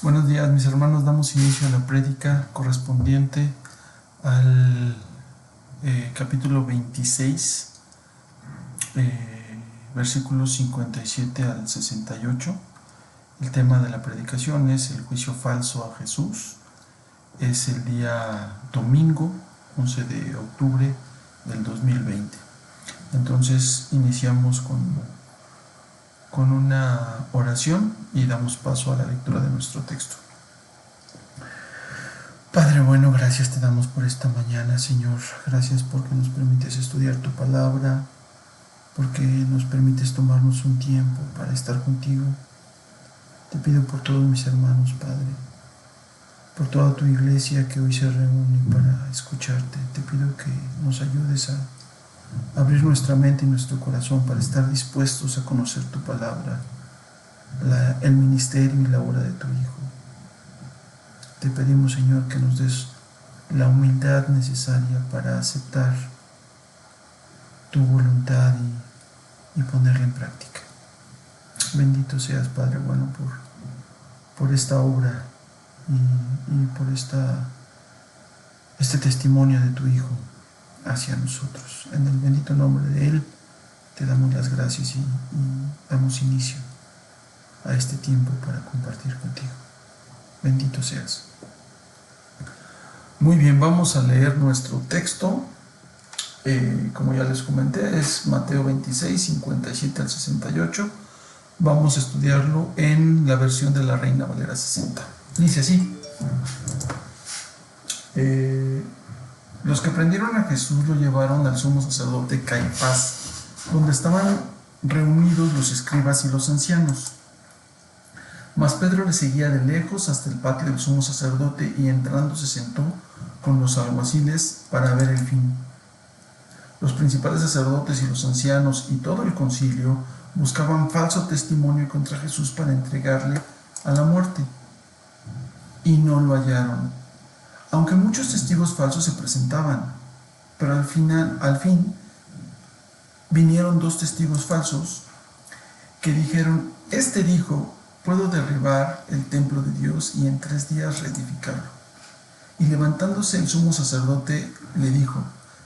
Buenos días, mis hermanos. Damos inicio a la prédica correspondiente al capítulo 26, versículos 57 al 68. El tema de la predicación es el juicio falso a Jesús. Es el día domingo, 11 de octubre del 2020. Entonces iniciamos con una oración y damos paso a la lectura de nuestro texto. Padre bueno, gracias te damos por esta mañana, Señor. Gracias porque nos permites estudiar tu palabra, porque nos permites tomarnos un tiempo para estar contigo. Te pido por todos mis hermanos, Padre, por toda tu iglesia que hoy se reúne para escucharte. Te pido que nos ayudes a abrir nuestra mente y nuestro corazón para estar dispuestos a conocer tu palabra, el ministerio y la obra de tu Hijo. Te pedimos, Señor, que nos des la humildad necesaria para aceptar tu voluntad y ponerla en práctica. Bendito seas, Padre bueno, por esta obra y por este testimonio de tu Hijo hacia nosotros. En el bendito nombre de Él te damos las gracias y damos inicio a este tiempo para compartir contigo. Bendito seas. Muy bien, vamos a leer nuestro texto. Como ya les comenté, es Mateo 26, 57 al 68. Vamos a estudiarlo en la versión de la Reina Valera 60. Dice así: los que prendieron a Jesús lo llevaron al sumo sacerdote Caifás, donde estaban reunidos los escribas y los ancianos. Mas Pedro le seguía de lejos hasta el patio del sumo sacerdote y entrando se sentó con los alguaciles para ver el fin. Los principales sacerdotes y los ancianos y todo el concilio buscaban falso testimonio contra Jesús para entregarle a la muerte, y no lo hallaron, aunque muchos testigos falsos se presentaban. Pero al fin vinieron dos testigos falsos que dijeron: este dijo, puedo derribar el templo de Dios y en 3 días reedificarlo. Y levantándose el sumo sacerdote le dijo: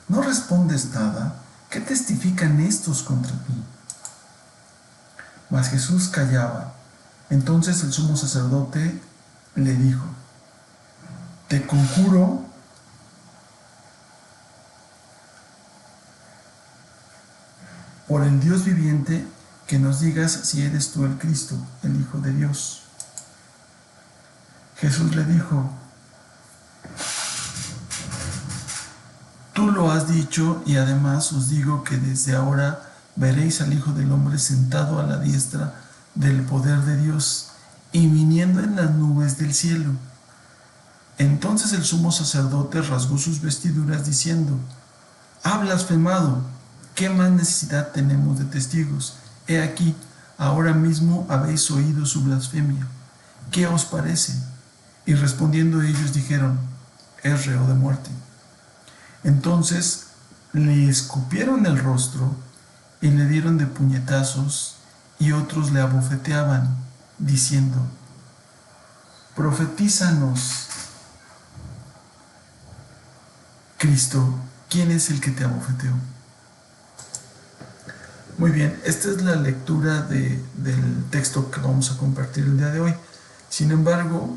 ¿no respondes nada? ¿Qué testifican estos contra ti? Mas Jesús callaba. Entonces el sumo sacerdote le dijo: te conjuro por el Dios viviente que nos digas si eres tú el Cristo, el Hijo de Dios. Jesús le dijo: tú lo has dicho, y además os digo que desde ahora veréis al Hijo del Hombre sentado a la diestra del poder de Dios y viniendo en las nubes del cielo. Entonces el sumo sacerdote rasgó sus vestiduras diciendo: ha blasfemado. ¿Qué más necesidad tenemos de testigos? He aquí, ahora mismo habéis oído su blasfemia. ¿Qué os parece? Y respondiendo ellos dijeron: es reo de muerte. Entonces le escupieron el rostro y le dieron de puñetazos, y otros le abofeteaban, diciendo: profetízanos, Cristo, ¿quién es el que te abofeteó? Muy bien, esta es la lectura del texto que vamos a compartir el día de hoy. Sin embargo,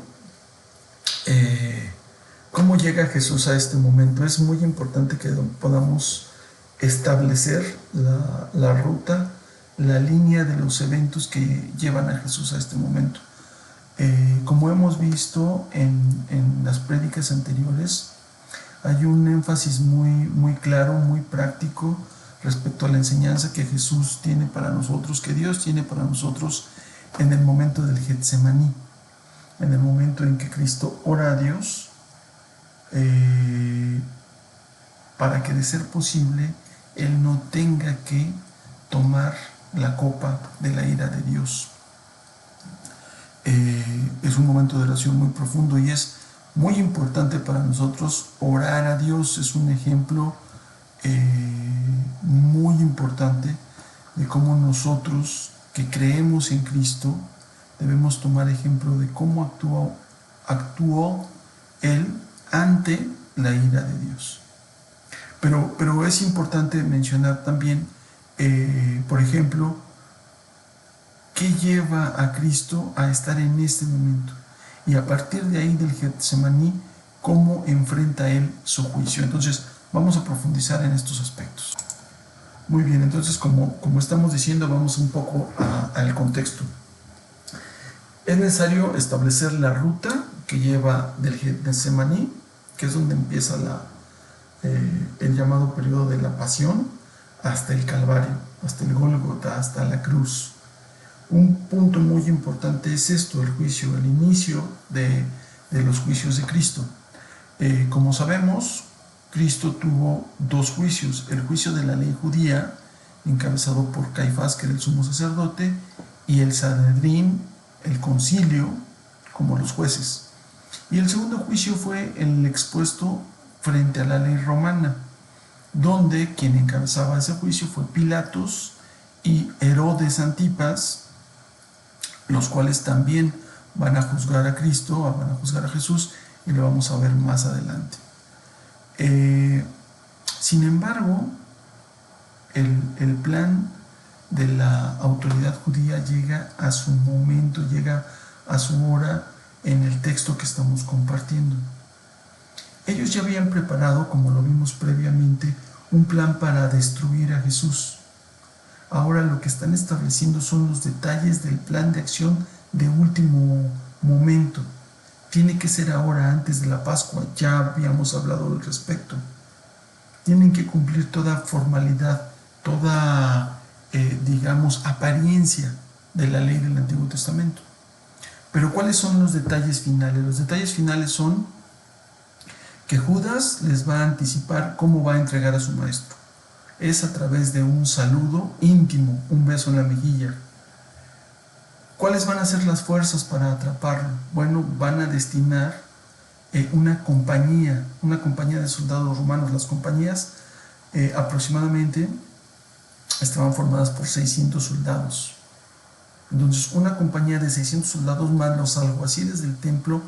¿cómo llega Jesús a este momento? Es muy importante que podamos establecer la ruta, la línea de los eventos que llevan a Jesús a este momento. Como hemos visto en las prédicas anteriores, hay un énfasis muy claro, muy práctico respecto a la enseñanza que Jesús tiene para nosotros, que Dios tiene para nosotros en el momento del Getsemaní, en el momento en que Cristo ora a Dios para que, de ser posible, Él no tenga que tomar la copa de la ira de Dios. Es un momento de oración muy profundo y es muy importante para nosotros orar a Dios. Es un ejemplo muy importante de cómo nosotros que creemos en Cristo debemos tomar ejemplo de cómo actuó él ante la ira de Dios. Pero es importante mencionar también, por ejemplo, qué lleva a Cristo a estar en este momento. Y a partir de ahí del Getsemaní, cómo enfrenta él su juicio. Entonces, vamos a profundizar en estos aspectos. Muy bien, entonces como estamos diciendo, vamos un poco al contexto. Es necesario establecer la ruta que lleva del Getsemaní, que es donde empieza el llamado periodo de la pasión, hasta el Calvario, hasta el Gólgota, hasta la cruz. Un punto muy importante es esto, el juicio, el inicio de los juicios de Cristo. Como sabemos, Cristo tuvo dos juicios: el juicio de la ley judía, encabezado por Caifás, que era el sumo sacerdote, y el Sanedrín, el concilio, como los jueces. Y el segundo juicio fue el expuesto frente a la ley romana, donde quien encabezaba ese juicio fue Pilatos y Herodes Antipas, los cuales también van a juzgar a Cristo, van a juzgar a Jesús, y lo vamos a ver más adelante. Sin embargo, el plan de la autoridad judía llega a su momento, llega a su hora en el texto que estamos compartiendo. Ellos ya habían preparado, como lo vimos previamente, un plan para destruir a Jesús. Ahora lo que están estableciendo son los detalles del plan de acción de último momento. Tiene que ser ahora, antes de la Pascua. Ya habíamos hablado al respecto. Tienen que cumplir toda formalidad, toda, apariencia de la ley del Antiguo Testamento. Pero ¿cuáles son los detalles finales? Los detalles finales son que Judas les va a anticipar cómo va a entregar a su maestro. Es a través de un saludo íntimo, un beso en la mejilla. ¿Cuáles van a ser las fuerzas para atraparlo? Bueno, van a destinar una compañía de soldados romanos. Las compañías aproximadamente estaban formadas por 600 soldados. Entonces, una compañía de 600 soldados más los alguaciles del templo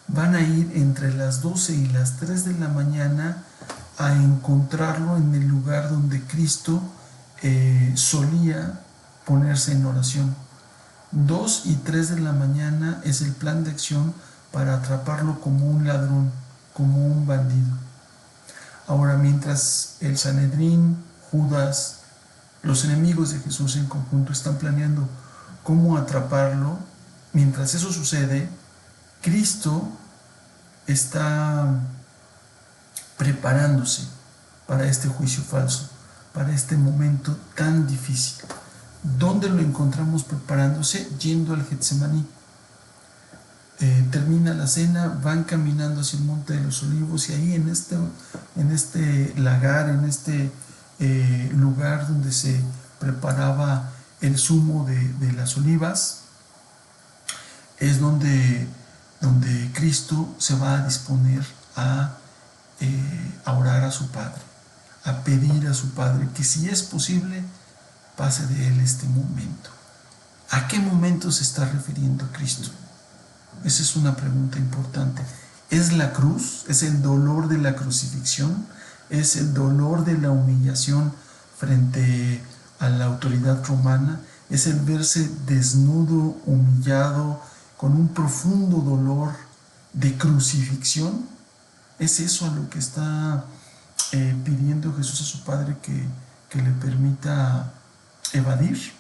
van a ir entre las 12 y las 3 de la mañana a encontrarlo en el lugar donde Cristo solía ponerse en oración. 2 y 3 de la mañana es el plan de acción para atraparlo como un ladrón, como un bandido. Ahora, mientras el Sanedrín, Judas, los enemigos de Jesús en conjunto están planeando cómo atraparlo, mientras eso sucede, Cristo está preparándose para este juicio falso, para este momento tan difícil. ¿Dónde lo encontramos preparándose? Yendo al Getsemaní. Termina la cena, van caminando hacia el Monte de los Olivos, y ahí en este lagar, en este lugar donde se preparaba el zumo de las olivas, es donde Cristo se va a disponer a orar a su Padre, a pedir a su Padre que, si es posible, pase de él este momento. ¿A qué momento se está refiriendo Cristo? Esa es una pregunta importante. ¿Es la cruz? ¿Es el dolor de la crucifixión? ¿Es el dolor de la humillación frente a la autoridad romana? ¿Es el verse desnudo, humillado, con un profundo dolor de crucifixión? ¿Es eso a lo que está pidiendo Jesús a su Padre que le permita evadir?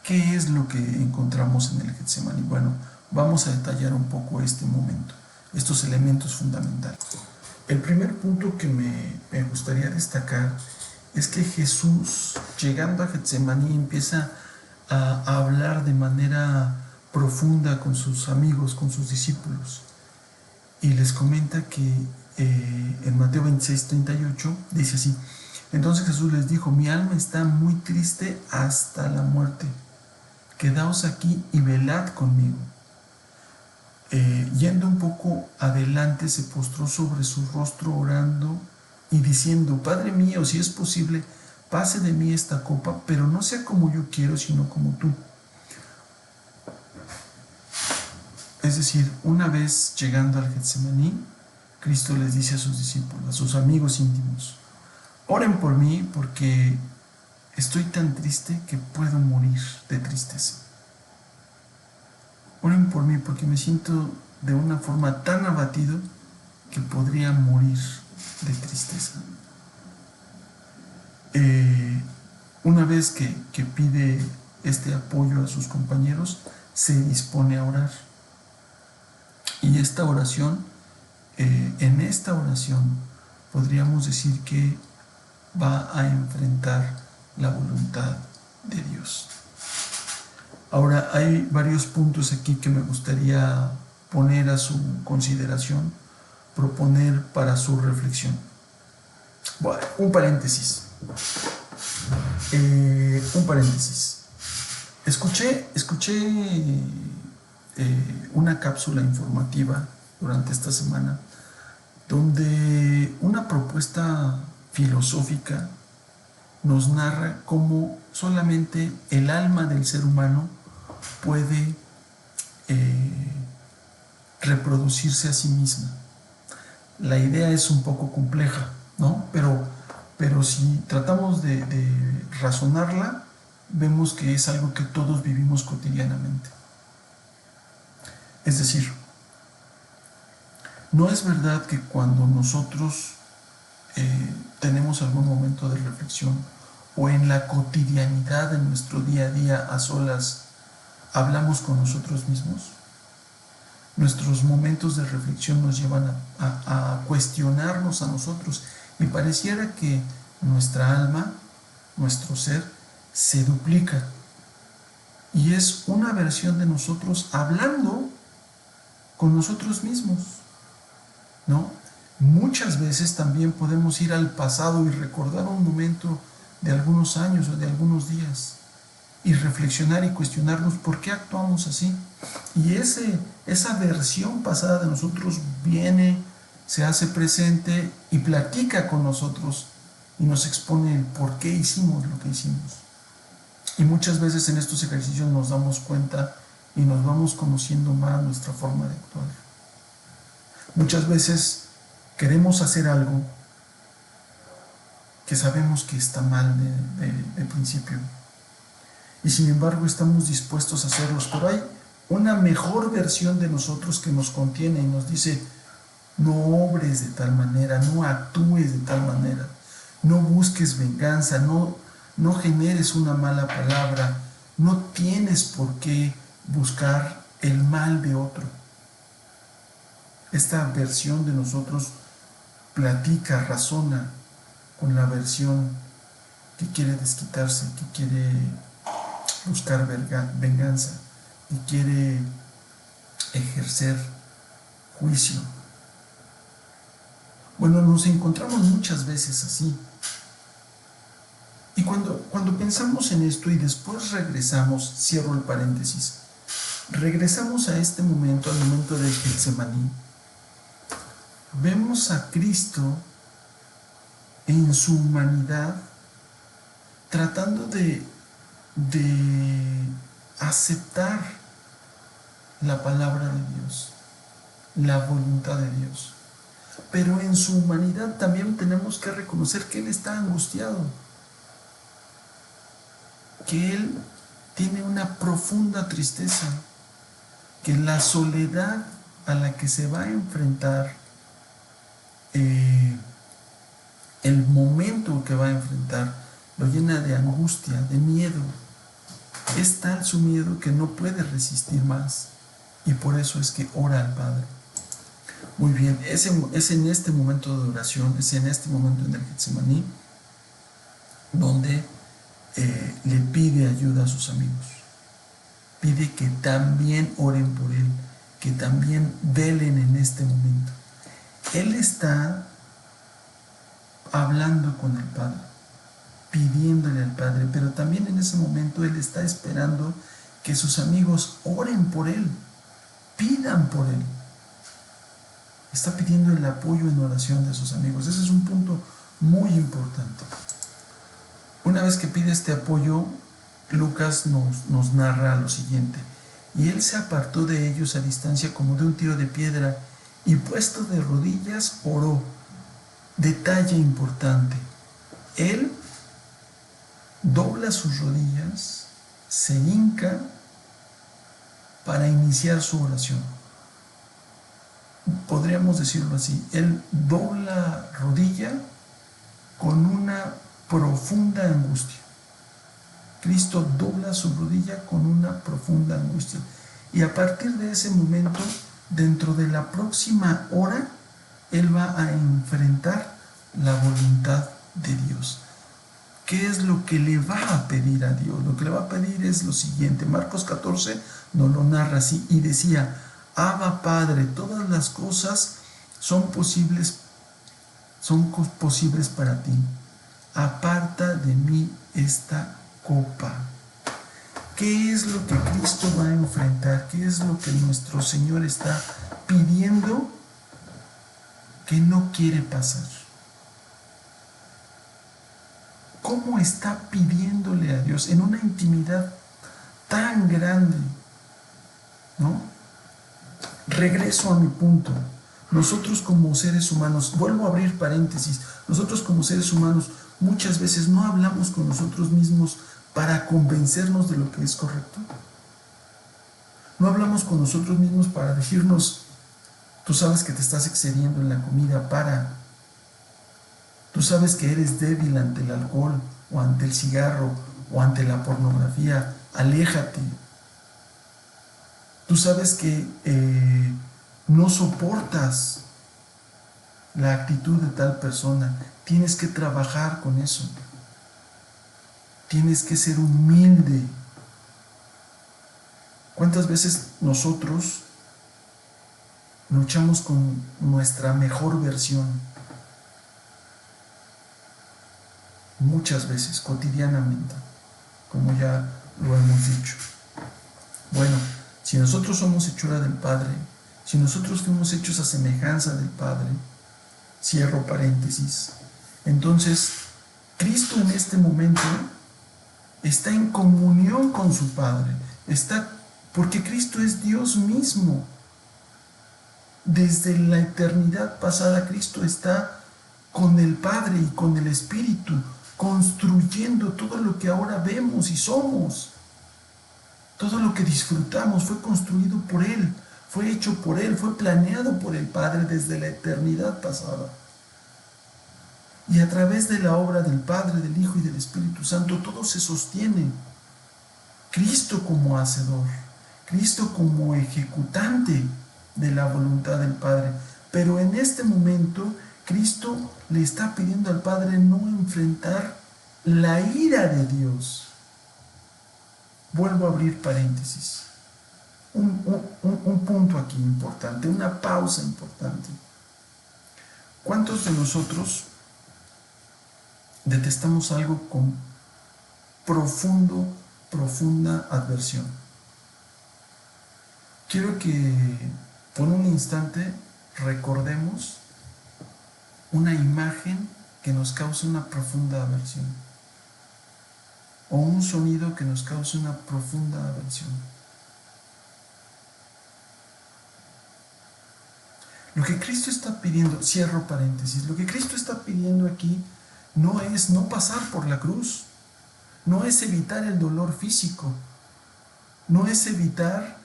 ¿Qué es lo que encontramos en el Getsemaní? Bueno, vamos a detallar un poco este momento, estos elementos fundamentales. El primer punto que me gustaría destacar es que Jesús, llegando a Getsemaní, empieza a hablar de manera profunda con sus amigos, con sus discípulos, y les comenta que en Mateo 26:38 dice así: entonces Jesús les dijo: mi alma está muy triste hasta la muerte, quedaos aquí y velad conmigo. Yendo un poco adelante, se postró sobre su rostro orando y diciendo: Padre mío, si es posible, pase de mí esta copa, pero no sea como yo quiero, sino como tú. Es decir, una vez llegando al Getsemaní, Cristo les dice a sus discípulos, a sus amigos íntimos: oren por mí porque estoy tan triste que puedo morir de tristeza. Oren por mí porque me siento de una forma tan abatido que podría morir de tristeza. Una vez que pide este apoyo a sus compañeros, se dispone a orar. Y esta oración, en esta oración, podríamos decir que va a enfrentar la voluntad de Dios. Ahora, hay varios puntos aquí que me gustaría poner a su consideración, proponer para su reflexión. Bueno, un paréntesis. Escuché una cápsula informativa durante esta semana donde una propuesta filosófica nos narra cómo solamente el alma del ser humano puede reproducirse a sí misma. La idea es un poco compleja, ¿no? Pero si tratamos de razonarla, vemos que es algo que todos vivimos cotidianamente. Es decir, no es verdad que cuando nosotros tenemos algún momento de reflexión o en la cotidianidad de nuestro día a día a solas, hablamos con nosotros mismos. Nuestros momentos de reflexión nos llevan a cuestionarnos a nosotros y pareciera que nuestra alma, nuestro ser, se duplica y es una versión de nosotros hablando con nosotros mismos, ¿no? Muchas veces también podemos ir al pasado y recordar un momento de algunos años o de algunos días y reflexionar y cuestionarnos por qué actuamos así. Y esa versión pasada de nosotros viene, se hace presente y platica con nosotros y nos expone el por qué hicimos lo que hicimos. Y muchas veces en estos ejercicios nos damos cuenta y nos vamos conociendo más nuestra forma de actuar. Muchas veces queremos hacer algo que sabemos que está mal de principio. Y sin embargo estamos dispuestos a hacerlos. Pero hay una mejor versión de nosotros que nos contiene y nos dice: no obres de tal manera, no actúes de tal manera, no busques venganza, no generes una mala palabra, no tienes por qué buscar el mal de otro. Esta versión de nosotros platica, razona con la versión que quiere desquitarse, que quiere buscar venganza, que quiere ejercer juicio. Bueno, nos encontramos muchas veces así. Y cuando pensamos en esto y después regresamos, cierro el paréntesis, regresamos a este momento, al momento del Getsemaní, vemos a Cristo en su humanidad tratando de aceptar la palabra de Dios, la voluntad de Dios. Pero en su humanidad también tenemos que reconocer que Él está angustiado, que Él tiene una profunda tristeza, que la soledad a la que se va a enfrentar, el momento que va a enfrentar, lo llena de angustia, de miedo. Es tal su miedo que no puede resistir más y por eso es que ora al Padre. Muy bien, es en este momento de oración, es en este momento en el Getsemaní donde le pide ayuda a sus amigos. Pide que también oren por él, que también velen en este momento. Él está hablando con el Padre, pidiéndole al Padre, pero también en ese momento Él está esperando que sus amigos oren por Él, pidan por Él. Está pidiendo el apoyo en oración de sus amigos. Ese es un punto muy importante. Una vez que pide este apoyo, Lucas nos narra lo siguiente: Y él se apartó de ellos a distancia como de un tiro de piedra, y puesto de rodillas oró. Detalle importante: él dobla sus rodillas, se hinca para iniciar su oración. Podríamos decirlo así: él dobla rodilla con una profunda angustia. Cristo dobla su rodilla con una profunda angustia. Y a partir de ese momento, dentro de la próxima hora, él va a enfrentar la voluntad de Dios. ¿Qué es lo que le va a pedir a Dios? Lo que le va a pedir es lo siguiente. Marcos 14 nos lo narra así, y decía: Abba, Padre, todas las cosas son posibles para ti. Aparta de mí esta copa. ¿Qué es lo que Cristo va a enfrentar? ¿Qué es lo que nuestro Señor está pidiendo que no quiere pasar? ¿Cómo está pidiéndole a Dios en una intimidad tan grande? ¿No? Regreso a mi punto. Nosotros como seres humanos, vuelvo a abrir paréntesis, nosotros como seres humanos muchas veces no hablamos con nosotros mismos para convencernos de lo que es correcto. No hablamos con nosotros mismos para decirnos: tú sabes que te estás excediendo en la comida, para. Tú sabes que eres débil ante el alcohol, o ante el cigarro, o ante la pornografía, aléjate. Tú sabes que no soportas la actitud de tal persona, tienes que trabajar con eso. Tienes que ser humilde. ¿Cuántas veces nosotros luchamos con nuestra mejor versión? Muchas veces, cotidianamente, como ya lo hemos dicho. Bueno, si nosotros somos hechura del Padre, si nosotros fuimos hechos a semejanza del Padre, cierro paréntesis, entonces Cristo en este momento está en comunión con su Padre, porque Cristo es Dios mismo. Desde la eternidad pasada, Cristo está con el Padre y con el Espíritu, construyendo todo lo que ahora vemos y somos. Todo lo que disfrutamos fue construido por Él, fue hecho por Él, fue planeado por el Padre desde la eternidad pasada. Y a través de la obra del Padre, del Hijo y del Espíritu Santo, todo se sostiene. Cristo como hacedor, Cristo como ejecutante de la voluntad del Padre. Pero en este momento, Cristo le está pidiendo al Padre no enfrentar la ira de Dios. Vuelvo a abrir paréntesis. Un punto aquí importante, una pausa importante. ¿Cuántos de nosotros detestamos algo con profunda adversión? Quiero que por un instante recordemos una imagen que nos cause una profunda aversión, o un sonido que nos cause una profunda aversión. Lo que Cristo está pidiendo, cierro paréntesis, lo que Cristo está pidiendo aquí no es no pasar por la cruz, no es evitar el dolor físico, no es evitar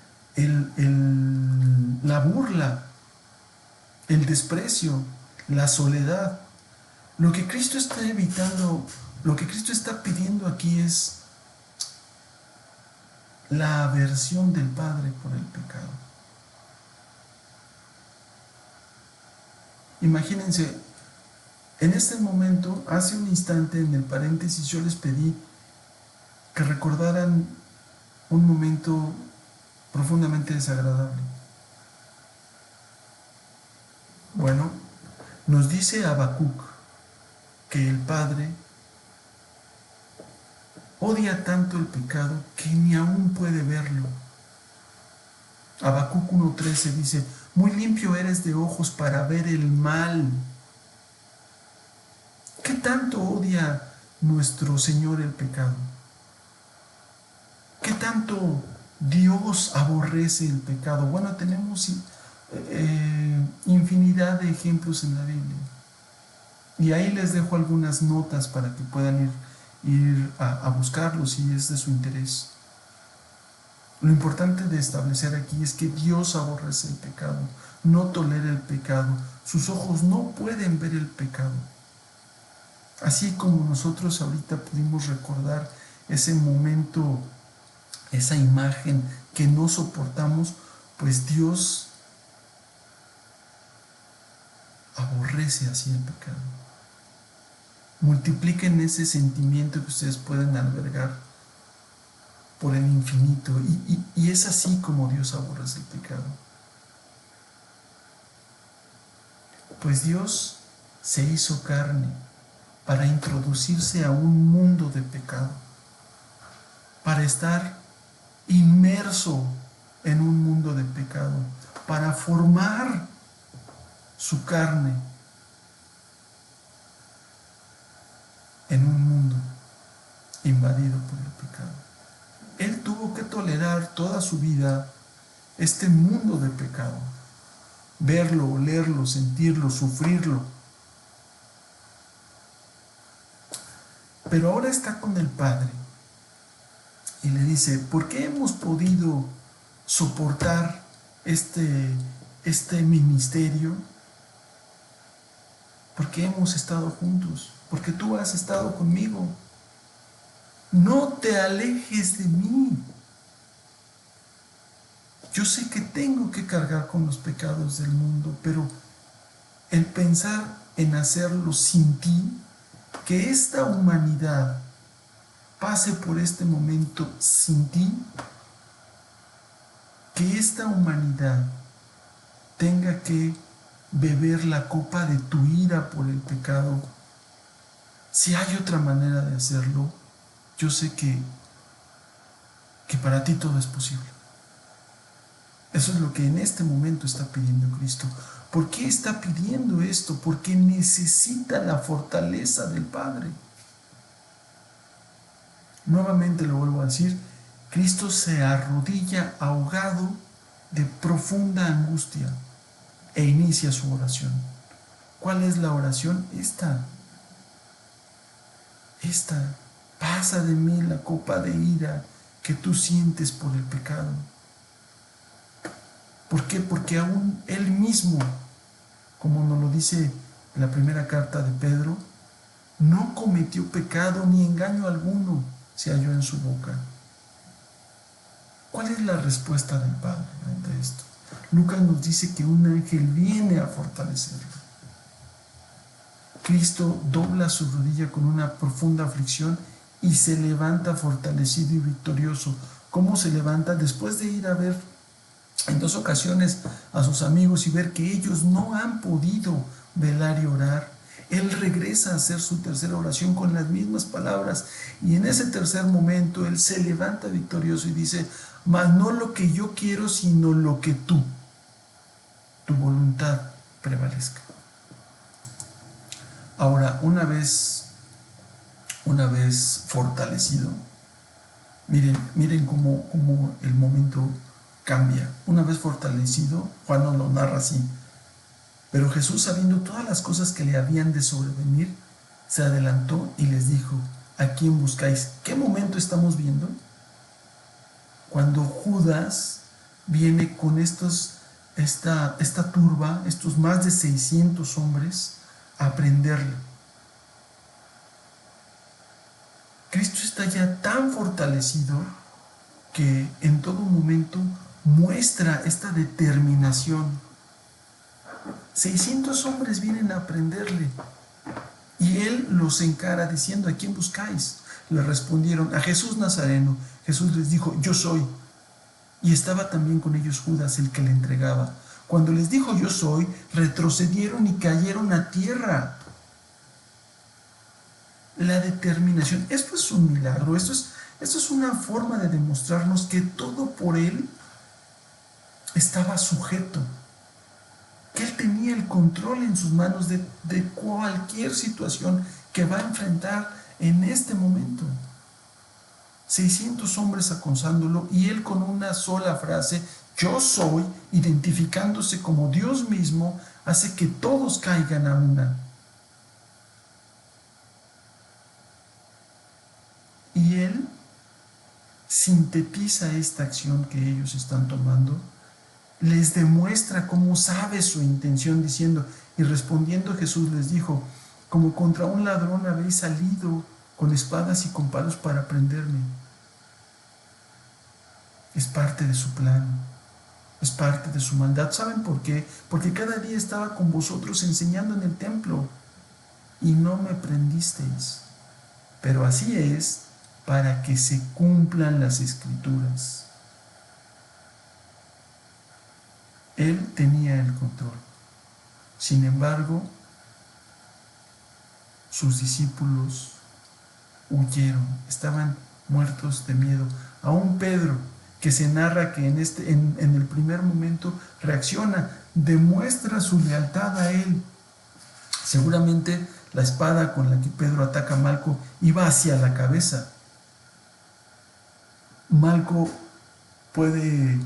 la burla, el desprecio, la soledad. Lo que Cristo está evitando, lo que Cristo está pidiendo aquí es la aversión del Padre por el pecado. Imagínense, en este momento, hace un instante en el paréntesis, yo les pedí que recordaran un momento profundamente desagradable. Bueno, nos dice Habacuc que el Padre odia tanto el pecado que ni aún puede verlo. Habacuc 1:13 dice: muy limpio eres de ojos para ver el mal. ¿Qué tanto odia nuestro Señor el pecado? ¿Qué tanto Dios aborrece el pecado. Bueno, tenemos infinidad de ejemplos en la Biblia. Y ahí les dejo algunas notas para que puedan ir a buscarlos si es de su interés. Lo importante de establecer aquí es que Dios aborrece el pecado, no tolera el pecado. Sus ojos no pueden ver el pecado. Así como nosotros ahorita pudimos recordar ese momento, esa imagen que no soportamos, pues Dios aborrece así el pecado. Multipliquen ese sentimiento que ustedes pueden albergar por el infinito, y es así como Dios aborrece el pecado. Pues Dios se hizo carne para introducirse a un mundo de pecado, para estar inmerso en un mundo de pecado, para formar su carne en un mundo invadido por el pecado. Él tuvo que tolerar toda su vida este mundo de pecado, verlo, olerlo, sentirlo, sufrirlo. Pero ahora está con el Padre y le dice: ¿por qué hemos podido soportar este ministerio? Porque hemos estado juntos, porque tú has estado conmigo. No te alejes de mí. Yo sé que tengo que cargar con los pecados del mundo, pero el pensar en hacerlo sin ti, que esta humanidad pase por este momento sin ti, que esta humanidad tenga que beber la copa de tu ira por el pecado, si hay otra manera de hacerlo, yo sé que para ti todo es posible. Eso es lo que en este momento está pidiendo Cristo. ¿Por qué está pidiendo esto? Porque necesita la fortaleza del Padre. Nuevamente lo vuelvo a decir, Cristo se arrodilla ahogado de profunda angustia e inicia su oración. ¿Cuál es la oración? Esta. Pasa de mí la copa de ira que tú sientes por el pecado. ¿Por qué? Porque aún Él mismo, como nos lo dice la primera carta de Pedro, no cometió pecado ni engaño alguno se halló en su boca. ¿Cuál es la respuesta del Padre ante esto? Lucas nos dice que un ángel viene a fortalecerlo. Cristo dobla su rodilla con una profunda aflicción y se levanta fortalecido y victorioso. ¿Cómo se levanta? Después de ir a ver en 2 ocasiones a sus amigos y ver que ellos no han podido velar y orar, Él regresa a hacer su tercera oración con las mismas palabras, y en ese tercer momento Él se levanta victorioso y dice: mas no lo que yo quiero, sino lo que tu voluntad prevalezca. Ahora, una vez fortalecido, miren cómo el momento cambia. Una vez fortalecido, Juan nos lo narra así: pero Jesús, sabiendo todas las cosas que le habían de sobrevenir, se adelantó y les dijo: ¿a quién buscáis? ¿Qué momento estamos viendo? Cuando Judas viene con esta turba, estos más de 600 hombres, a prenderle. Cristo está ya tan fortalecido que en todo momento muestra esta determinación. 600 hombres vienen a prenderle y Él los encara diciendo: ¿a quién buscáis? Le respondieron: a Jesús Nazareno. Jesús les dijo: yo soy. Y estaba también con ellos Judas, el que le entregaba. Cuando les dijo: yo soy, retrocedieron y cayeron a tierra. La determinación. Esto es un milagro. Esto es una forma de demostrarnos que todo por Él estaba sujeto, que Él tenía el control en sus manos de cualquier situación que va a enfrentar en este momento. 600 hombres acosándolo y él con una sola frase, yo soy, identificándose como Dios mismo, hace que todos caigan a una. Y él sintetiza esta acción que ellos están tomando, les demuestra cómo sabe su intención, diciendo, y respondiendo Jesús les dijo, como contra un ladrón habéis salido con espadas y con palos para prenderme. Es parte de su plan, es parte de su maldad. ¿Saben por qué? Porque cada día estaba con vosotros enseñando en el templo y no me prendisteis. Pero así es para que se cumplan las escrituras. Él tenía el control. Sin embargo, sus discípulos huyeron, estaban muertos de miedo. Aún Pedro, que se narra que en el primer momento reacciona, demuestra su lealtad a él. Seguramente la espada con la que Pedro ataca a Malco iba hacia la cabeza. Malco puede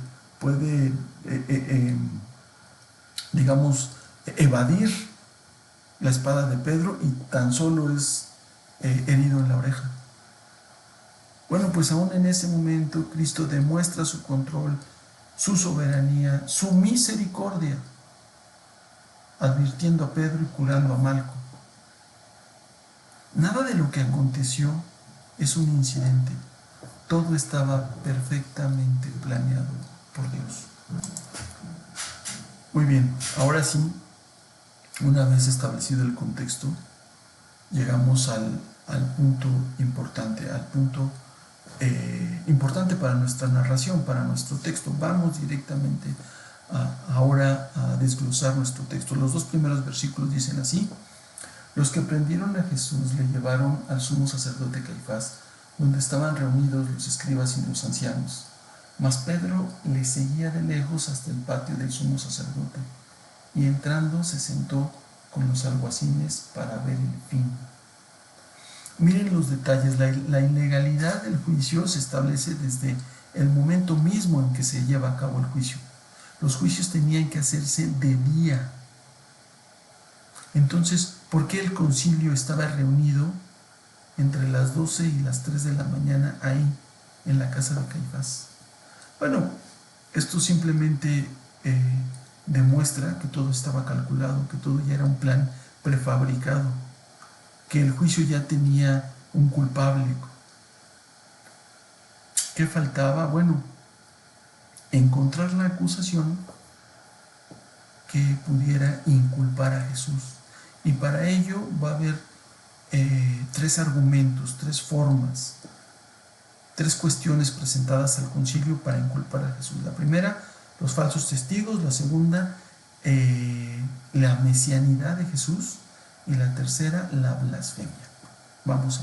digamos, evadir la espada de Pedro y tan solo es herido en la oreja. Bueno, pues aún en ese momento Cristo demuestra su control, su soberanía, su misericordia, advirtiendo a Pedro y curando a Malco. Nada de lo que aconteció es un incidente. Todo estaba perfectamente planeado por Dios. Muy bien, ahora sí, una vez establecido el contexto, llegamos al punto importante, importante para nuestra narración, para nuestro texto. Vamos directamente ahora a desglosar nuestro texto. Los dos primeros versículos dicen así: los que prendieron a Jesús le llevaron al sumo sacerdote Caifás, donde estaban reunidos los escribas y los ancianos. Mas Pedro le seguía de lejos hasta el patio del sumo sacerdote, y entrando se sentó con los alguaciles para ver el fin. Miren los detalles. La ilegalidad del juicio se establece desde el momento mismo en que se lleva a cabo el juicio. Los juicios tenían que hacerse de día. Entonces, ¿por qué el concilio estaba reunido entre las 12 y las 3 de la mañana ahí, en la casa de Caifás? Bueno, esto simplemente demuestra que todo estaba calculado, que todo ya era un plan prefabricado, que el juicio ya tenía un culpable. ¿Qué faltaba? Bueno, encontrar la acusación que pudiera inculpar a Jesús. Y para ello va a haber tres argumentos, tres formas, tres cuestiones presentadas al concilio para inculpar a Jesús. La primera, los falsos testigos. La segunda, la mesianidad de Jesús. Y la tercera, la blasfemia. Vamos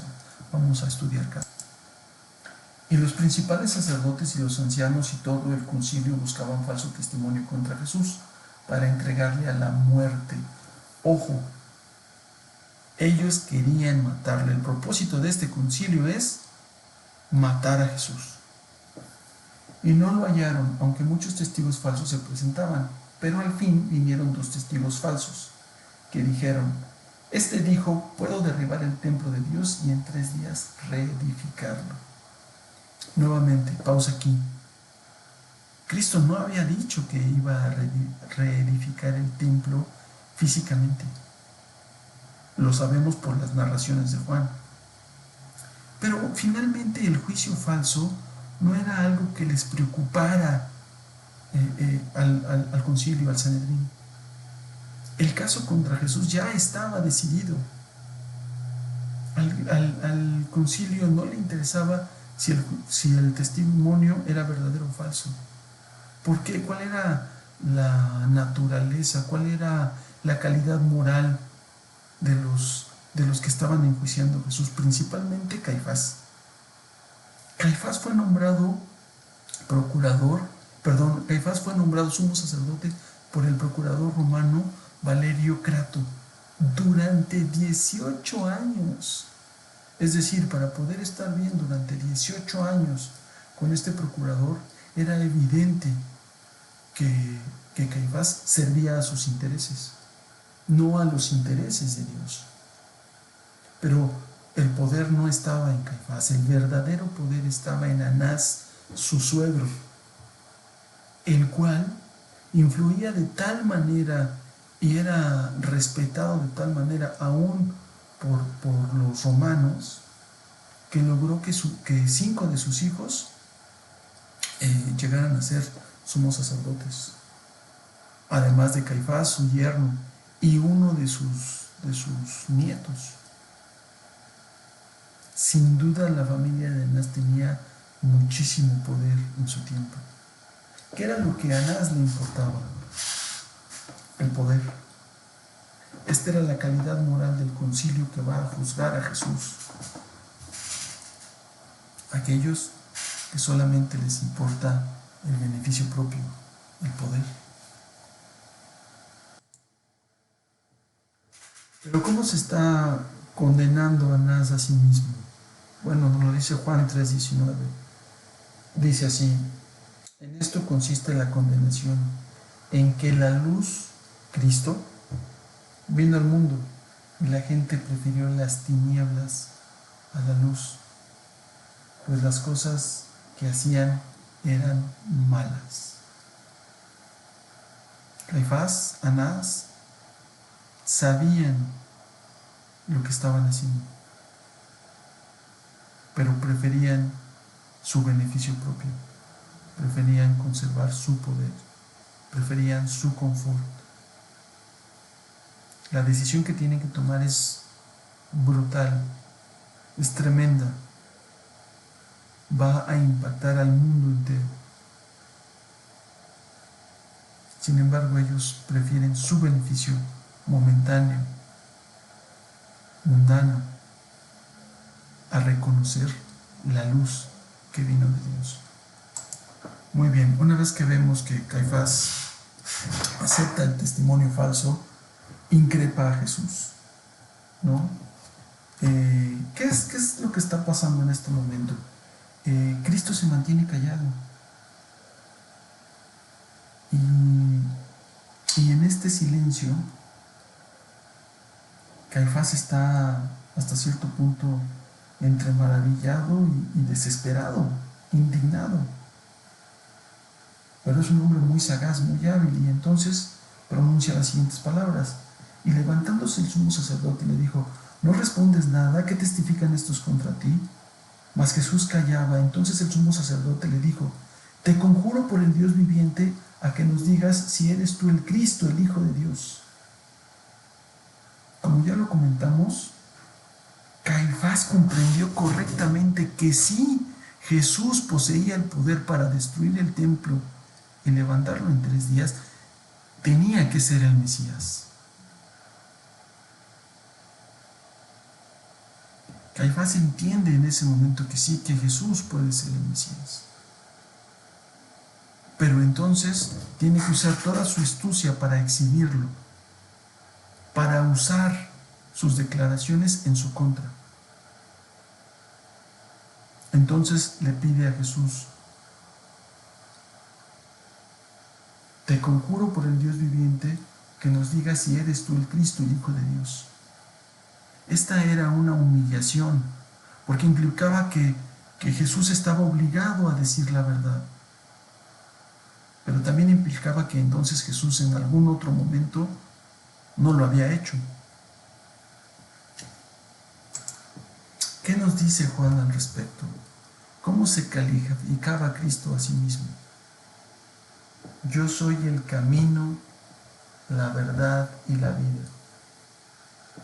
a estudiar cada. Y los principales sacerdotes y los ancianos y todo el concilio buscaban falso testimonio contra Jesús para entregarle a la muerte. Ojo, ellos querían matarle. El propósito de este concilio es matar a Jesús. Y no lo hallaron, aunque muchos testigos falsos se presentaban. Pero al fin vinieron dos testigos falsos que dijeron: este dijo, puedo derribar el templo de Dios y en 3 días reedificarlo. Nuevamente, pausa aquí. Cristo no había dicho que iba a reedificar el templo físicamente. Lo sabemos por las narraciones de Juan. Pero finalmente el juicio falso no era algo que les preocupara al concilio, al Sanedrín. El caso contra Jesús ya estaba decidido. Al concilio no le interesaba si el testimonio era verdadero o falso. ¿Por qué? ¿Cuál era la naturaleza? ¿Cuál era la calidad moral de los que estaban enjuiciando a Jesús? Principalmente Caifás. Caifás fue nombrado Caifás fue nombrado sumo sacerdote por el procurador romano Valerio Crato durante 18 años. Es decir, para poder estar bien durante 18 años con este procurador, era evidente que Caifás servía a sus intereses, no a los intereses de Dios. Pero el poder no estaba en Caifás, el verdadero poder estaba en Anás, su suegro, el cual influía de tal manera y era respetado de tal manera aún por los romanos, que logró que 5 de sus hijos llegaran a ser sumos sacerdotes, además de Caifás, su yerno, y uno de sus nietos. Sin duda la familia de Anás tenía muchísimo poder en su tiempo. ¿Qué era lo que a Anás le importaba? El poder. Esta era la calidad moral del concilio que va a juzgar a Jesús. Aquellos que solamente les importa el beneficio propio, el poder. Pero ¿cómo se está condenando a Anás a sí mismo? Bueno, nos lo dice Juan 3:19. Dice así: en esto consiste la condenación, en que la luz, Cristo, vino al mundo y la gente prefirió las tinieblas a la luz, pues las cosas que hacían eran malas. Caifás, Anás, sabían lo que estaban haciendo, pero preferían su beneficio propio, preferían conservar su poder, preferían su confort. La decisión que tienen que tomar es brutal, es tremenda, va a impactar al mundo entero. Sin embargo, ellos prefieren su beneficio momentáneo, mundano, a reconocer la luz que vino de Dios. Muy bien, una vez que vemos que Caifás acepta el testimonio falso, increpa a Jesús, ¿no? ¿Qué es lo que está pasando en este momento? Cristo se mantiene callado. Y en este silencio, Caifás está hasta cierto punto entre maravillado y desesperado, indignado. Pero es un hombre muy sagaz, muy hábil, y entonces pronuncia las siguientes palabras. Y levantándose el sumo sacerdote le dijo: ¿no respondes nada? ¿Qué testifican estos contra ti? Mas Jesús callaba. Entonces el sumo sacerdote le dijo: te conjuro por el Dios viviente a que nos digas si eres tú el Cristo, el Hijo de Dios. Como ya lo comentamos, Caifás comprendió correctamente que sí, Jesús poseía el poder para destruir el templo y levantarlo en 3 días, tenía que ser el Mesías. Caifás entiende en ese momento que sí, que Jesús puede ser el Mesías. Pero entonces tiene que usar toda su astucia para exhibirlo, para usar sus declaraciones en su contra. Entonces le pide a Jesús: te conjuro por el Dios viviente que nos digas si eres tú el Cristo, el Hijo de Dios. Esta era una humillación, porque implicaba que Jesús estaba obligado a decir la verdad. Pero también implicaba que entonces Jesús en algún otro momento no lo había hecho. ¿Qué nos dice Juan al respecto? ¿Cómo se calificaba a Cristo a sí mismo? Yo soy el camino, la verdad y la vida.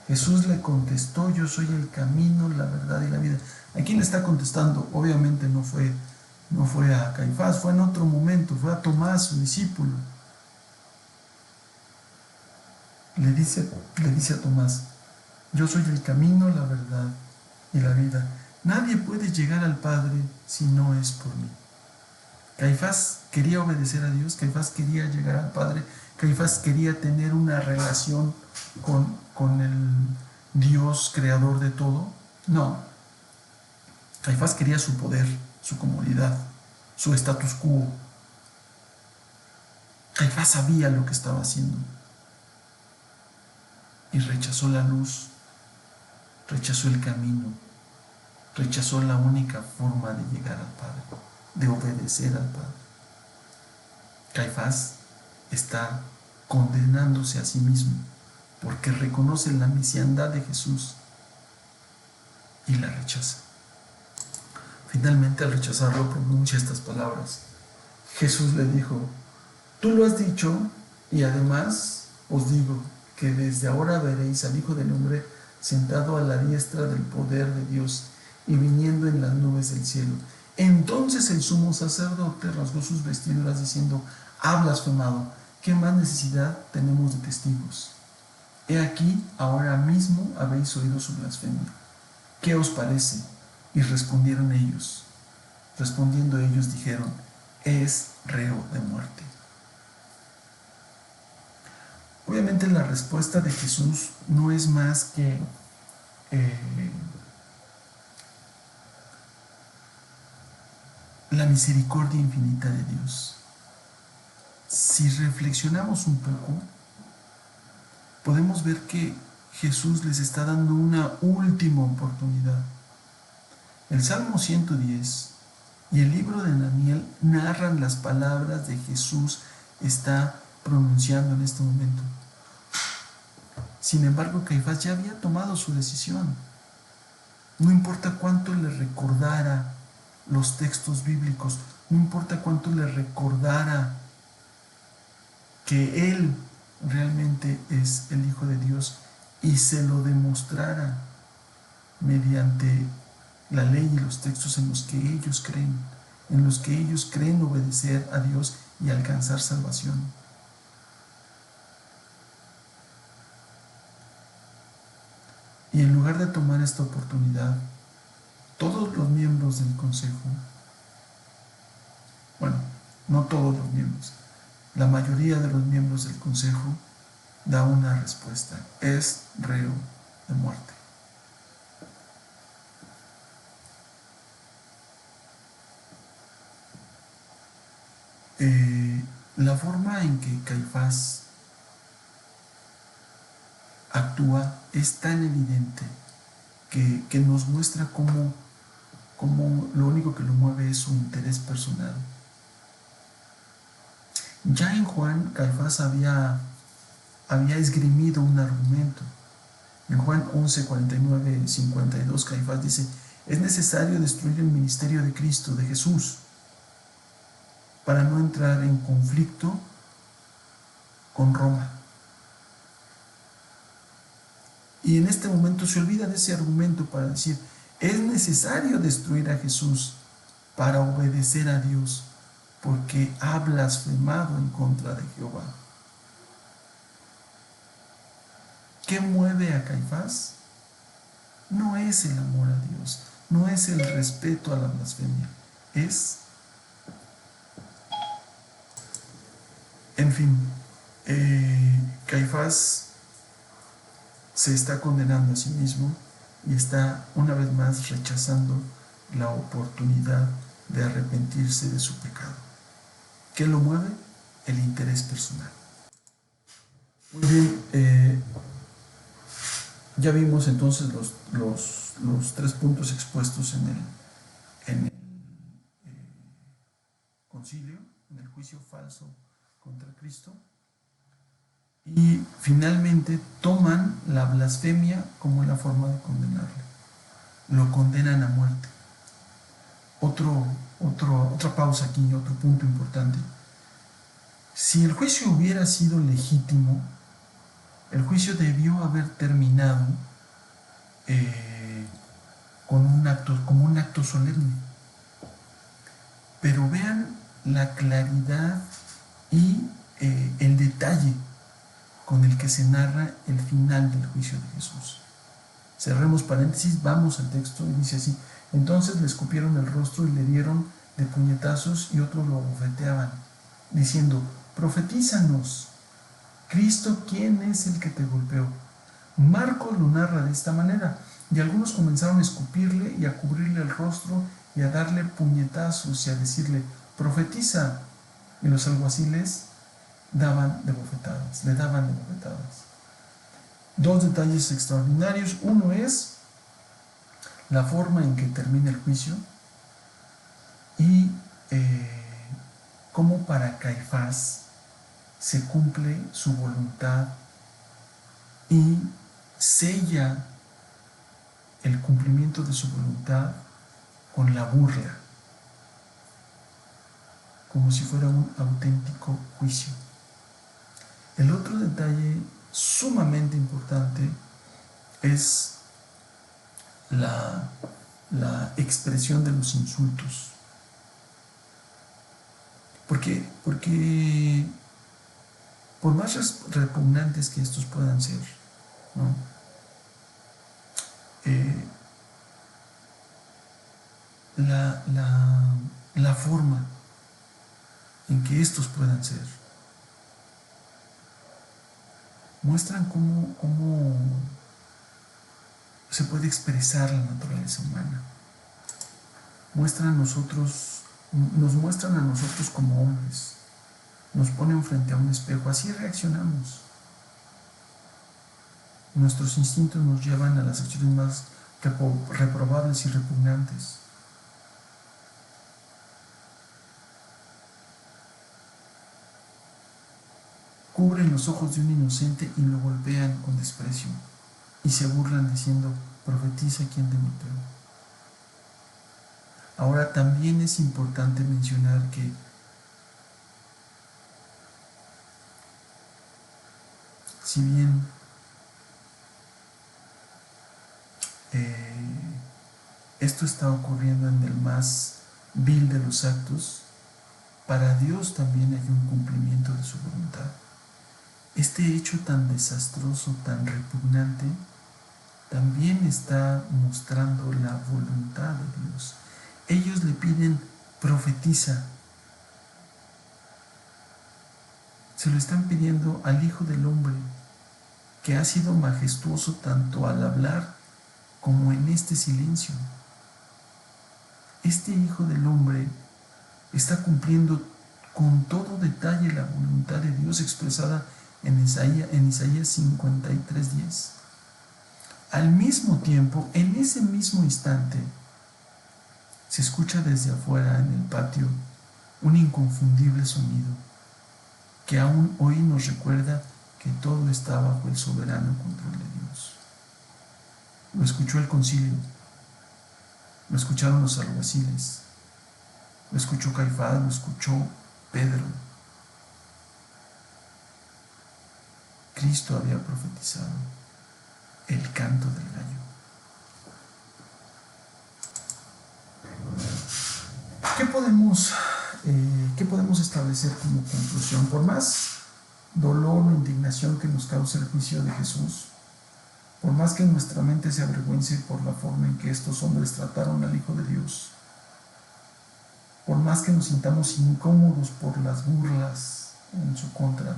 Jesús le contestó: yo soy el camino, la verdad y la vida. ¿A quién le está contestando? Obviamente no fue a Caifás, fue en otro momento, fue a Tomás, su discípulo. Le dice a Tomás: yo soy el camino, la verdad y la vida. Nadie puede llegar al Padre si no es por mí. Caifás quería obedecer a Dios, Caifás quería llegar al Padre, Caifás quería tener una relación con el Dios creador de todo. No, Caifás quería su poder, su comodidad, su status quo. Caifás sabía lo que estaba haciendo y rechazó la luz, rechazó el camino, rechazó la única forma de llegar al Padre, de obedecer al Padre. Caifás está condenándose a sí mismo porque reconoce la mesiandad de Jesús y la rechaza. Finalmente, al rechazarlo, pronuncia estas palabras. Jesús le dijo: tú lo has dicho, y además os digo que desde ahora veréis al Hijo del Hombre sentado a la diestra del poder de Dios y viniendo en las nubes del cielo. Entonces el sumo sacerdote rasgó sus vestiduras diciendo: ha blasfemado, ¿qué más necesidad tenemos de testigos? He aquí, ahora mismo habéis oído su blasfemia. ¿Qué os parece? Y respondieron ellos. Respondiendo ellos dijeron: es reo de muerte. Obviamente la respuesta de Jesús no es más que la misericordia infinita de Dios. Si reflexionamos un poco, podemos ver que Jesús les está dando una última oportunidad. El Salmo 110 y el libro de Daniel narran las palabras de Jesús está pronunciando en este momento. Sin embargo, Caifás ya había tomado su decisión. No importa cuánto le recordara los textos bíblicos, no importa cuánto le recordara que él realmente es el Hijo de Dios y se lo demostrara mediante la ley y los textos en los que ellos creen obedecer a Dios y alcanzar salvación. Y en lugar de tomar esta oportunidad, todos los miembros del consejo, bueno, no todos los miembros, la mayoría de los miembros del consejo da una respuesta: es reo de muerte. La forma en que Caifás actúa es tan evidente que nos muestra cómo lo único que lo mueve es su interés personal. Ya en Juan, Caifás había esgrimido un argumento. En Juan 11, 49, 52, Caifás dice: es necesario destruir el ministerio de Cristo, de Jesús, para no entrar en conflicto con Roma. Y en este momento se olvida de ese argumento para decir: es necesario destruir a Jesús para obedecer a Dios, porque ha blasfemado en contra de Jehová. ¿Qué mueve a Caifás? No es el amor a Dios, no es el respeto a la blasfemia, es, en fin, Caifás se está condenando a sí mismo y está una vez más rechazando la oportunidad de arrepentirse de su pecado. ¿Qué lo mueve? El interés personal. Muy bien, ya vimos entonces los 3 puntos expuestos en el concilio, en el juicio falso contra Cristo. Y finalmente toman la blasfemia como la forma de condenarle. Lo condenan a muerte. Otra pausa aquí, otro punto importante. Si el juicio hubiera sido legítimo, el juicio debió haber terminado como un acto solemne. Pero vean la claridad y el detalle con el que se narra el final del juicio de Jesús. Cerremos paréntesis, vamos al texto y dice así: entonces le escupieron el rostro y le dieron de puñetazos y otros lo abofeteaban, diciendo: profetízanos, Cristo, ¿quién es el que te golpeó? Marcos lo narra de esta manera: Y algunos comenzaron a escupirle y a cubrirle el rostro y a darle puñetazos y a decirle, profetiza. Y los alguaciles le daban de bofetadas. Dos detalles extraordinarios. Uno es la forma en que termina el juicio y cómo para Caifás se cumple su voluntad y sella el cumplimiento de su voluntad con la burla, como si fuera un auténtico juicio. El otro detalle sumamente importante es la expresión de los insultos. Porque por más repugnantes que estos puedan ser, ¿no? La forma en que estos puedan ser muestran cómo se puede expresar la naturaleza humana. Nos muestran a nosotros como hombres, nos ponen frente a un espejo, así reaccionamos. Nuestros instintos nos llevan a las acciones más reprobables y repugnantes. Cubren los ojos de un inocente y lo golpean con desprecio y se burlan diciendo, profetiza quien te golpeó. Ahora también es importante mencionar que si bien esto está ocurriendo en el más vil de los actos, para Dios también hay un cumplimiento de su voluntad. Este hecho tan desastroso, tan repugnante, también está mostrando la voluntad de Dios. Ellos le piden, profetiza. Se lo están pidiendo al Hijo del Hombre, que ha sido majestuoso tanto al hablar como en este silencio. Este Hijo del Hombre está cumpliendo con todo detalle la voluntad de Dios expresada en Isaías 53:10. Al mismo tiempo, en ese mismo instante, se escucha desde afuera en el patio un inconfundible sonido que aún hoy nos recuerda que todo está bajo el soberano control de Dios. Lo escuchó el concilio, lo escucharon los alguaciles, lo escuchó Caifás, lo escuchó Pedro. Cristo había profetizado el canto del gallo. ¿Qué podemos establecer como conclusión? Por más dolor o indignación que nos cause el juicio de Jesús, por más que nuestra mente se avergüence por la forma en que estos hombres trataron al Hijo de Dios, por más que nos sintamos incómodos por las burlas en su contra,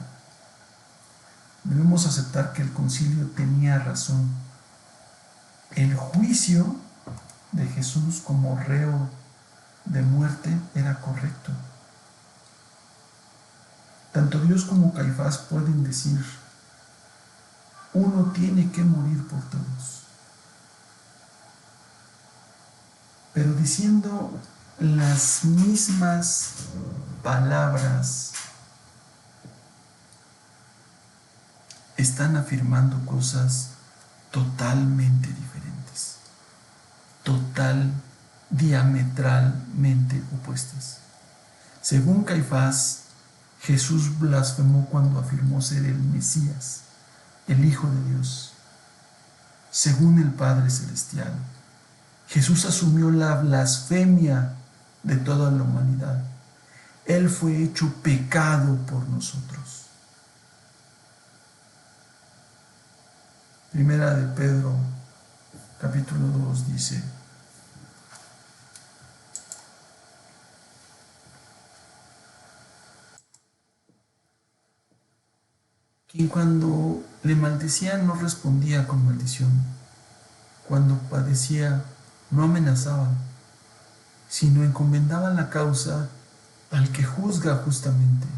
debemos aceptar que el concilio tenía razón. El juicio de Jesús como reo de muerte era correcto. Tanto Dios como Caifás pueden decir, uno tiene que morir por todos. Pero diciendo las mismas palabras, están afirmando cosas totalmente diferentes, diametralmente opuestas. Según Caifás, Jesús blasfemó cuando afirmó ser el Mesías, el Hijo de Dios. Según el Padre Celestial, Jesús asumió la blasfemia de toda la humanidad. Él fue hecho pecado por nosotros. Primera de Pedro, capítulo 2, dice: quien cuando le maldecían no respondía con maldición, cuando padecía, no amenazaban, sino encomendaban la causa al que juzga justamente,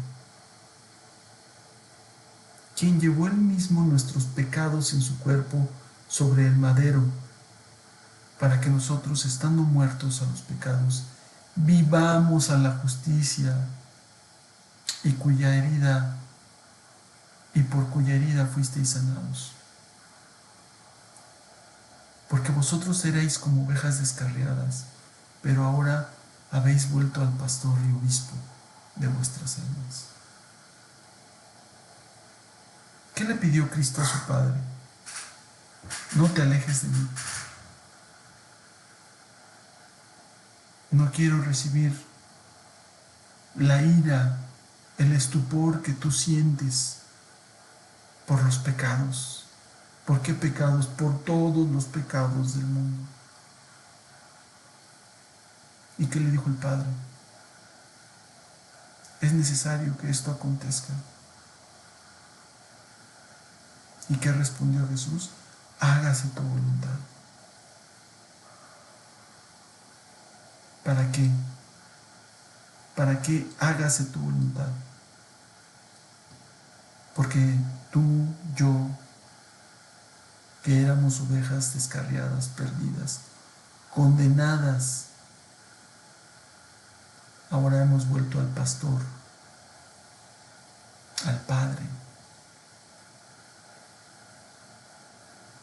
quien llevó él mismo nuestros pecados en su cuerpo sobre el madero, para que nosotros, estando muertos a los pecados, vivamos a la justicia, y por cuya herida fuisteis sanados. Porque vosotros erais como ovejas descarriadas, pero ahora habéis vuelto al pastor y obispo de vuestras almas. ¿Qué le pidió Cristo a su Padre? No te alejes de mí. No quiero recibir la ira, el estupor que tú sientes por los pecados. ¿Por qué pecados? Por todos los pecados del mundo. ¿Y qué le dijo el Padre? Es necesario que esto acontezca. ¿Y qué respondió Jesús? Hágase tu voluntad. ¿Para qué? ¿Para qué hágase tu voluntad? Porque tú, yo, que éramos ovejas descarriadas, perdidas, condenadas, ahora hemos vuelto al pastor, al Padre.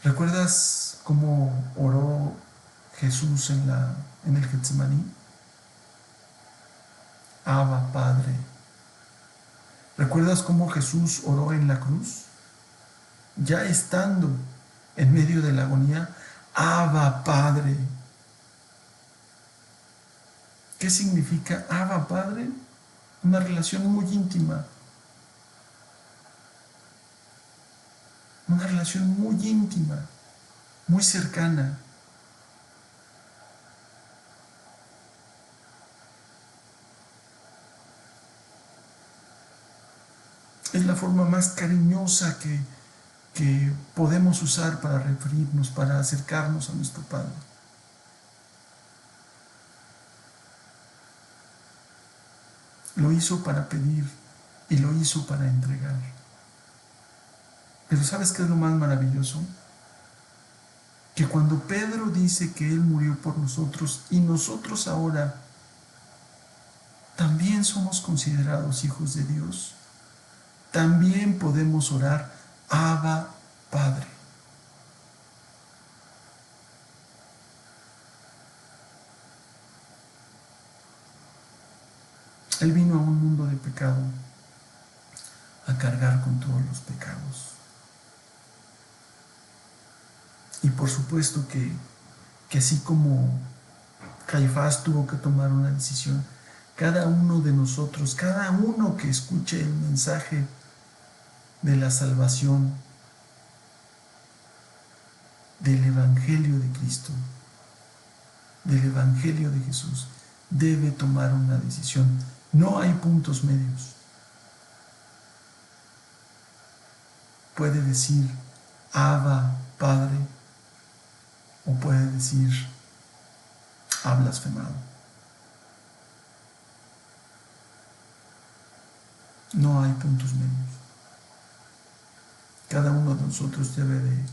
¿Recuerdas cómo oró Jesús en el Getsemaní? Abba, Padre. ¿Recuerdas cómo Jesús oró en la cruz? Ya estando en medio de la agonía, Abba, Padre. ¿Qué significa Abba, Padre? Una relación muy íntima. Una relación muy íntima, muy cercana. Es la forma más cariñosa que podemos usar para referirnos, para acercarnos a nuestro Padre. Lo hizo para pedir y lo hizo para entregar. Pero ¿sabes qué es lo más maravilloso? Que cuando Pedro dice que Él murió por nosotros y nosotros ahora también somos considerados hijos de Dios, también podemos orar, Abba, Padre. Él vino a un mundo de pecado a cargar con todos los pecados. Y por supuesto que así como Caifás tuvo que tomar una decisión, cada uno de nosotros, cada uno que escuche el mensaje de la salvación, del Evangelio de Cristo, del Evangelio de Jesús, debe tomar una decisión. No hay puntos medios. Puede decir Abba, Padre, o puede decir ha blasfemado. No hay puntos medios. Cada uno de nosotros debe de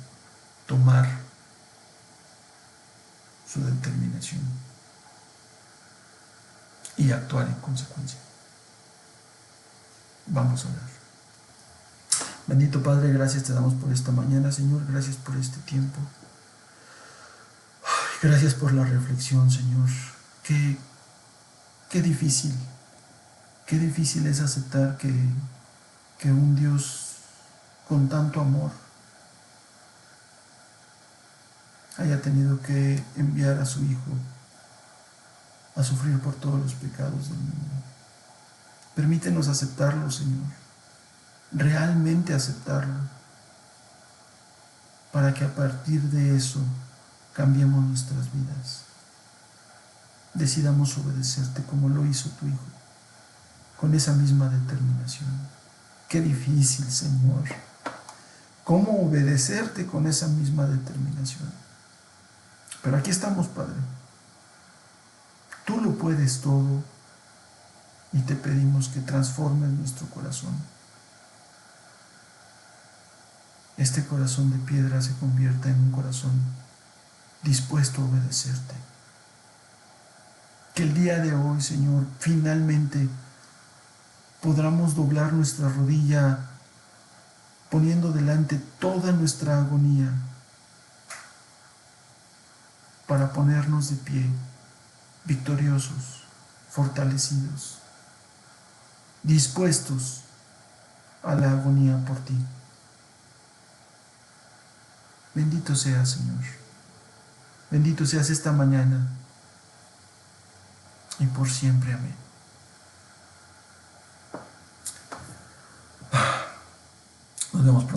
tomar su determinación y actuar en consecuencia. Vamos a orar. Bendito Padre, gracias te damos por esta mañana, Señor. Gracias por este tiempo. Gracias por la reflexión, Señor. Qué difícil es aceptar que un Dios con tanto amor haya tenido que enviar a su Hijo a sufrir por todos los pecados del mundo. Permítenos aceptarlo, Señor, realmente aceptarlo, para que a partir de eso cambiemos nuestras vidas. Decidamos obedecerte como lo hizo tu Hijo, con esa misma determinación. Qué difícil, Señor. ¿Cómo obedecerte con esa misma determinación? Pero aquí estamos, Padre. Tú lo puedes todo y te pedimos que transformes nuestro corazón. Este corazón de piedra se convierta en un corazón dispuesto a obedecerte. Que el día de hoy, Señor, finalmente podamos doblar nuestra rodilla poniendo delante toda nuestra agonía para ponernos de pie, victoriosos, fortalecidos, dispuestos a la agonía por ti. Bendito seas, Señor. Bendito seas esta mañana y por siempre. Amén. Nos vemos pronto.